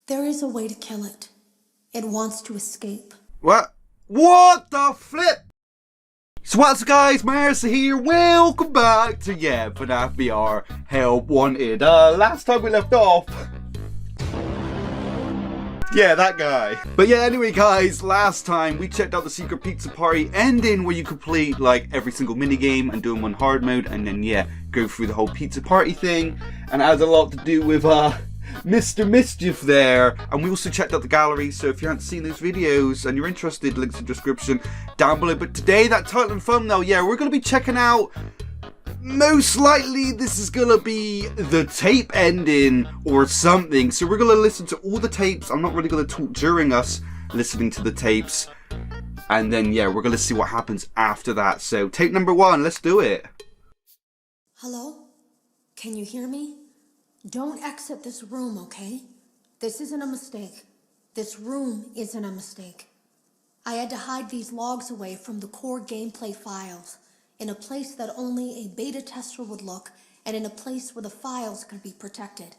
There is a way to kill it. It wants to escape. What? What the flip? So what's up guys, Mairusu here, welcome back to FNaF VR Help Wanted. Last time we left off, yeah, that guy. But yeah, anyway guys, last time we checked out the secret pizza party ending where you complete like every single minigame and do them on hard mode and then yeah, go through the whole pizza party thing. And it has a lot to do with Mr. Mischief there, and we also checked out the gallery, so if you haven't seen those videos and you're interested, links in the description down below. But today, that title and thumbnail, yeah, we're going to be checking out, most likely this is going to be the tape ending or something, so we're going to listen to all the tapes. I'm not really going to talk during us listening to the tapes, and then yeah, we're going to see what happens after that. So tape number 1, let's do it. Hello? Can you hear me? Don't exit this room, okay? This isn't a mistake. This room isn't a mistake. I had to hide these logs away from the core gameplay files, in a place that only a beta tester would look, and in a place where the files could be protected.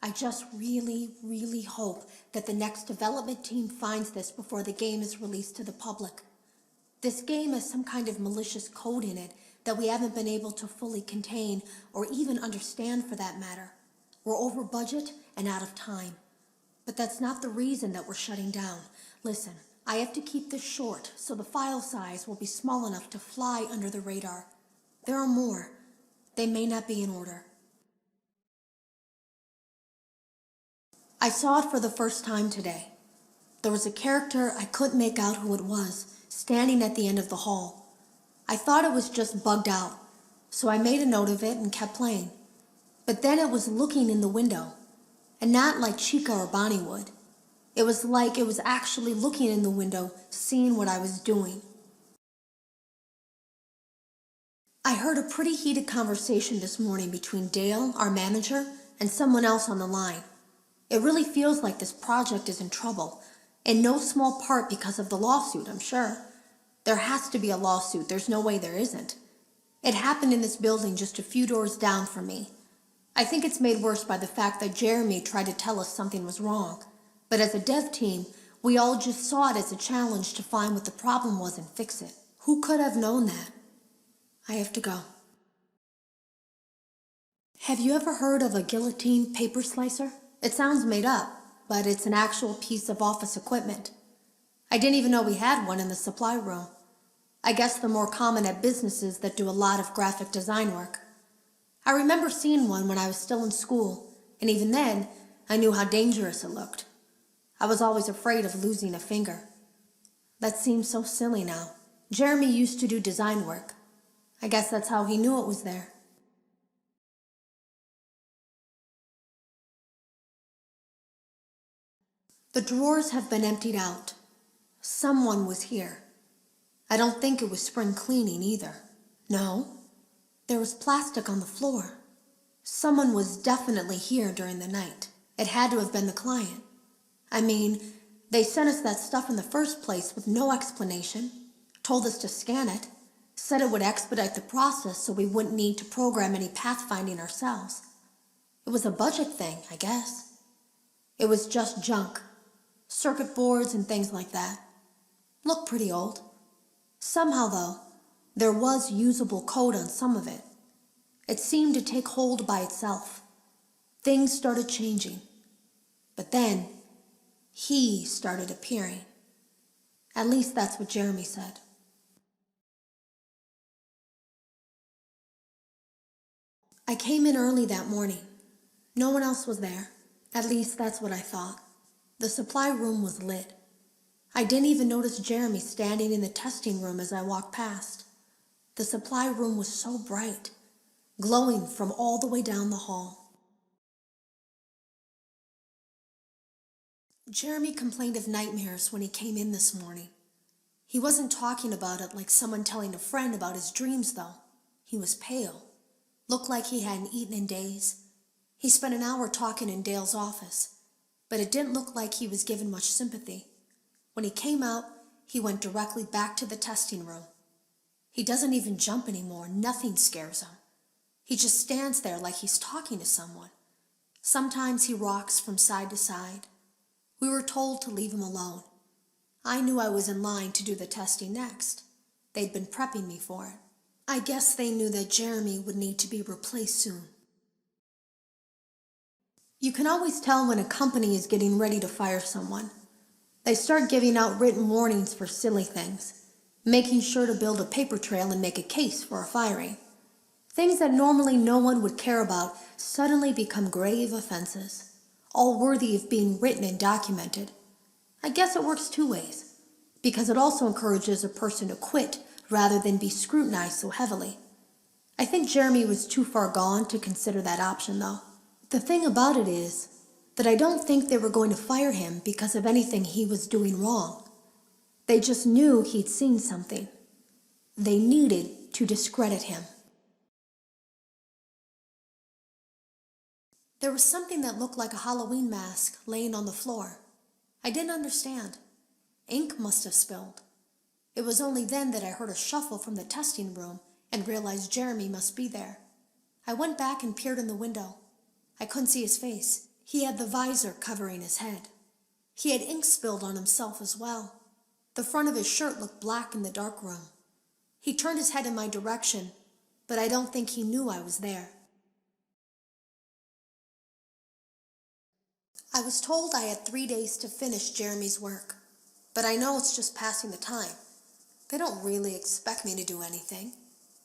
I just really hope that the next development team finds this before the game is released to the public. This game has some kind of malicious code in it that we haven't been able to fully contain or even understand for that matter. We're over budget and out of time. But that's not the reason that we're shutting down. Listen, I have to keep this short so the file size will be small enough to fly under the radar. There are more. They may not be in order. I saw it for the first time today. There was a character I couldn't make out who it was, standing at the end of the hall. I thought it was just bugged out, so I made a note of it and kept playing. But then it was looking in the window, and not like Chica or Bonnie would. It was like it was actually looking in the window, seeing what I was doing. I heard a pretty heated conversation this morning between Dale, our manager, and someone else on the line. It really feels like this project is in trouble, in no small part because of the lawsuit, I'm sure. There has to be a lawsuit, there's no way there isn't. It happened in this building just a few doors down from me. I think it's made worse by the fact that Jeremy tried to tell us something was wrong. But as a dev team, we all just saw it as a challenge to find what the problem was and fix it. Who could have known that? I have to go. Have you ever heard of a guillotine paper slicer? It sounds made up, but it's an actual piece of office equipment. I didn't even know we had one in the supply room. I guess they're more common at businesses that do a lot of graphic design work. I remember seeing one when I was still in school, and even then, I knew how dangerous it looked. I was always afraid of losing a finger. That seems so silly now. Jeremy used to do design work. I guess that's how he knew it was there. The drawers have been emptied out. Someone was here. I don't think it was spring cleaning either. No. There was plastic on the floor. Someone was definitely here during the night. It had to have been the client. I mean, they sent us that stuff in the first place with no explanation, told us to scan it, said it would expedite the process so we wouldn't need to program any pathfinding ourselves. It was a budget thing, I guess. It was just junk. Circuit boards and things like that. Looked pretty old. Somehow, though, there was usable code on some of it. It seemed to take hold by itself. Things started changing. But then, he started appearing. At least that's what Jeremy said. I came in early that morning. No one else was there. At least that's what I thought. The supply room was lit. I didn't even notice Jeremy standing in the testing room as I walked past. The supply room was so bright, glowing from all the way down the hall. Jeremy complained of nightmares when he came in this morning. He wasn't talking about it like someone telling a friend about his dreams, though. He was pale, looked like he hadn't eaten in days. He spent an hour talking in Dale's office, but it didn't look like he was given much sympathy. When he came out, he went directly back to the testing room. He doesn't even jump anymore, nothing scares him. He just stands there like he's talking to someone. Sometimes he rocks from side to side, We were told to leave him alone. I knew I was in line to do the testing next. They'd been prepping me for it. I guess they knew that Jeremy would need to be replaced soon. You can always tell when a company is getting ready to fire someone. They start giving out written warnings for silly things, making sure to build a paper trail and make a case for a firing. Things that normally no one would care about suddenly become grave offenses, all worthy of being written and documented. I guess it works two ways, because it also encourages a person to quit rather than be scrutinized so heavily. I think Jeremy was too far gone to consider that option, though. The thing about it is that I don't think they were going to fire him because of anything he was doing wrong. They just knew he'd seen something. They needed to discredit him. There was something that looked like a Halloween mask laying on the floor. I didn't understand. Ink must have spilled. It was only then that I heard a shuffle from the testing room and realized Jeremy must be there. I went back and peered in the window. I couldn't see his face. He had the visor covering his head. He had ink spilled on himself as well. The front of his shirt looked black in the dark room. He turned his head in my direction, but I don't think he knew I was there. I was told I had 3 days to finish Jeremy's work, but I know it's just passing the time. They don't really expect me to do anything.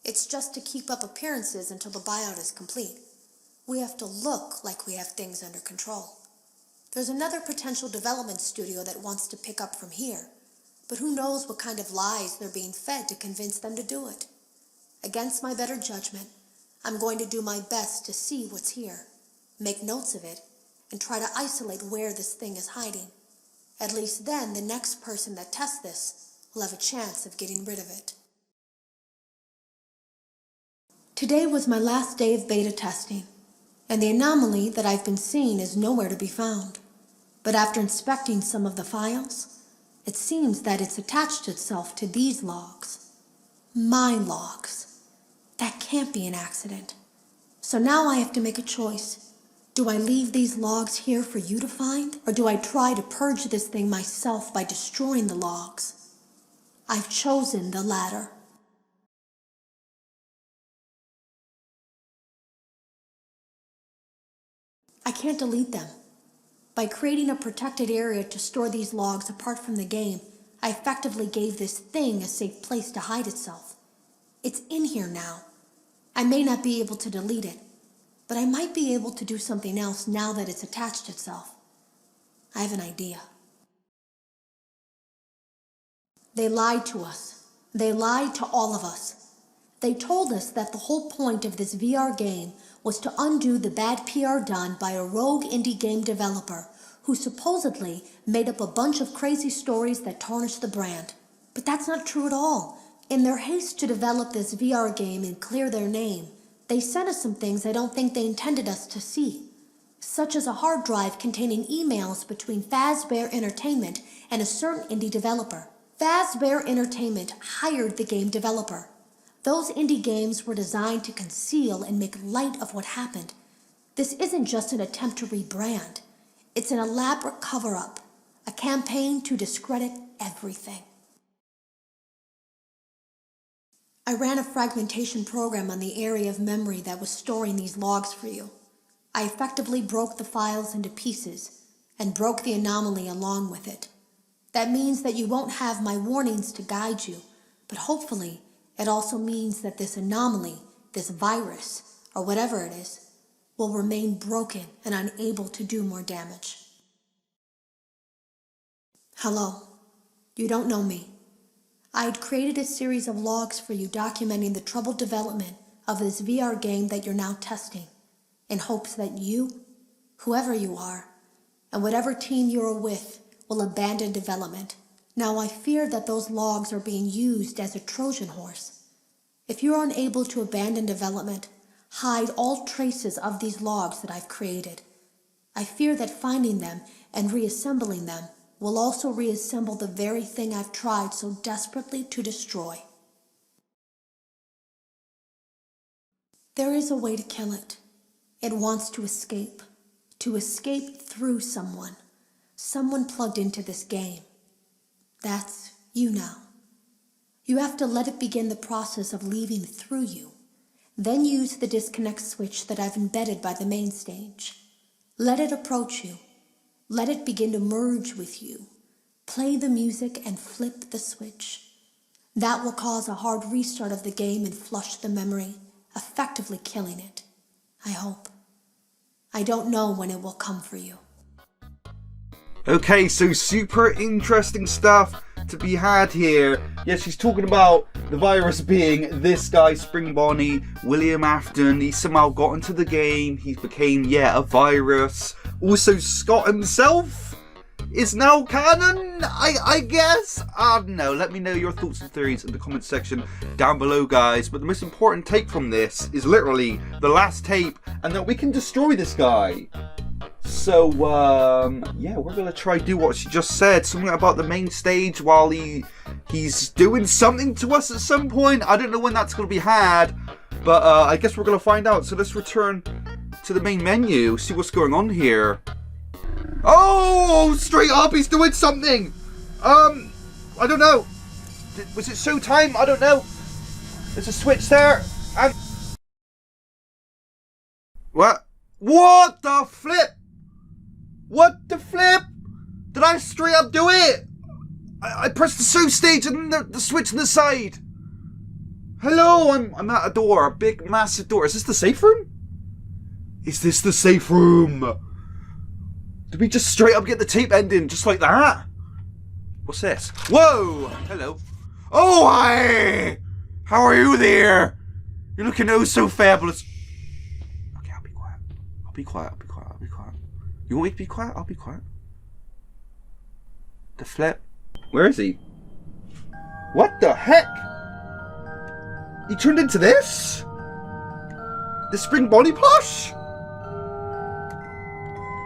It's just to keep up appearances until the buyout is complete. We have to look like we have things under control. There's another potential development studio that wants to pick up from here, but who knows what kind of lies they're being fed to convince them to do it. Against my better judgment, I'm going to do my best to see what's here, make notes of it, and try to isolate where this thing is hiding. At least then the next person that tests this will have a chance of getting rid of it. Today was my last day of beta testing, and the anomaly that I've been seeing is nowhere to be found. But after inspecting some of the files, it seems that it's attached itself to these logs. My logs. That can't be an accident. So now I have to make a choice. Do I leave these logs here for you to find, or do I try to purge this thing myself by destroying the logs? I've chosen the latter. I can't delete them. By creating a protected area to store these logs apart from the game, I effectively gave this thing a safe place to hide itself. It's in here now. I may not be able to delete it, but I might be able to do something else now that it's attached itself. I have an idea. They lied to us. They lied to all of us. They told us that the whole point of this VR game was to undo the bad PR done by a rogue indie game developer who supposedly made up a bunch of crazy stories that tarnished the brand. But that's not true at all. In their haste to develop this VR game and clear their name, they sent us some things I don't think they intended us to see, such as a hard drive containing emails between Fazbear Entertainment and a certain indie developer. Fazbear Entertainment hired the game developer. Those indie games were designed to conceal and make light of what happened. This isn't just an attempt to rebrand. It's an elaborate cover-up, a campaign to discredit everything. I ran a fragmentation program on the area of memory that was storing these logs for you. I effectively broke the files into pieces and broke the anomaly along with it. That means that you won't have my warnings to guide you, but hopefully it also means that this anomaly, this virus, or whatever it is, will remain broken and unable to do more damage. Hello. You don't know me. I had created a series of logs for you documenting the troubled development of this VR game that you're now testing, in hopes that you, whoever you are, and whatever team you're with, will abandon development. Now I fear that those logs are being used as a Trojan horse. If you're unable to abandon development, hide all traces of these logs that I've created. I fear that finding them and reassembling them will also reassemble the very thing I've tried so desperately to destroy. There is a way to kill it. It wants to escape through someone. Someone plugged into this game. That's you now. You have to let it begin the process of leaving through you. Then use the disconnect switch that I've embedded by the main stage. Let it approach you. Let it begin to merge with you. Play the music and flip the switch. That will cause a hard restart of the game and flush the memory, effectively killing it. I hope. I don't know when it will come for you. Okay, so super interesting stuff to be had here. Yes, she's talking about the virus being this guy, Spring Bonnie, William Afton. He somehow got into the game. He became, a virus. Also, Scott himself is now canon, I guess? I don't know. Let me know your thoughts and theories in the comment section down below, guys. But the most important take from this is literally the last tape, and that we can destroy this guy. So, we're gonna try do what she just said. Something about the main stage while he's doing something to us at some point. I don't know when that's gonna be had, but I guess we're gonna find out. So let's return to the main menu, see what's going on here. Oh, straight up, he's doing something. I don't know. Was it showtime? I don't know. There's a switch there, and what? What the flip? What the flip? Did I straight up do it? I pressed the show stage and then the switch on the side. Hello, I'm at a door, a big massive door. Is this the safe room? Is this the safe room? Did we just straight up get the tape ending just like that? What's this? Whoa! Hello. Oh, hi! How are you there? You're looking oh so fabulous. Okay, I'll be quiet. I'll be quiet. You want me to be quiet? I'll be quiet. The flip. Where is he? What the heck? He turned into this? The Spring Bonnie plush?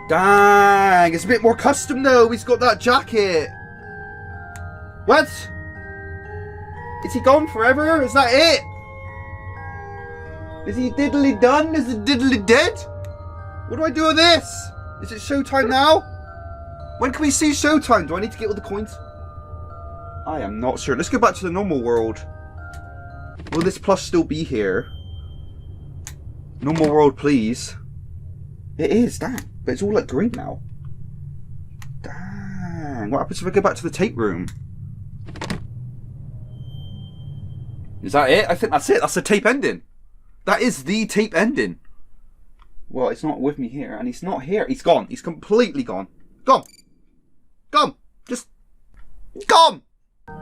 Dang, it's a bit more custom though. He's got that jacket. What? Is he gone forever? Is that it? Is he diddly done? Is he diddly dead? What do I do with this? Is it showtime now? When can we see showtime? Do I need to get all the coins? I am not sure. Let's go back to the normal world. Will this plush still be here? Normal world, please. It is, damn. But it's all like green now. Dang. What happens if I go back to the tape room? Is that it? I think that's it. That's the tape ending. That is the tape ending. Well, it's not with me here, and he's not here. He's gone. He's completely gone. Gone. Gone. Just gone.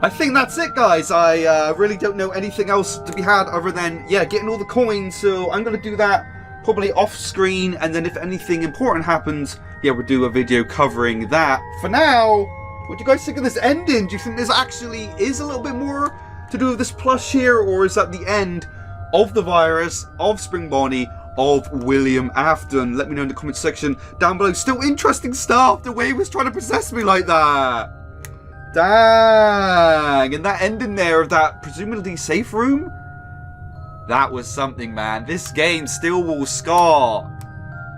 I think that's it, guys. I really don't know anything else to be had other than, getting all the coins. So I'm going to do that probably off screen, and then if anything important happens, we'll do a video covering that. For now, what do you guys think of this ending? Do you think this actually is a little bit more to do with this plush here, or is that the end of the virus, of Spring Bonnie, of William Afton? Let me know in the comment section down below. Still interesting stuff, the way he was trying to possess me like that. Dang. And that ending there of that presumably safe room, that was something, man. This game still will scar.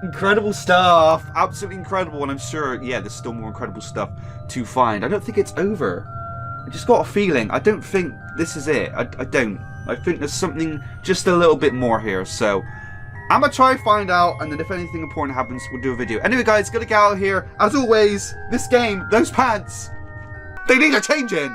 Incredible stuff. Absolutely incredible. And I'm sure, there's still more incredible stuff to find. I don't think it's over. I just got a feeling. I don't think this is it. I don't. I think there's something just a little bit more here. So I'm going to try and find out, and then if anything important happens, we'll do a video. Anyway, guys, gotta get out of here. As always, this game, those pants, they need a changing.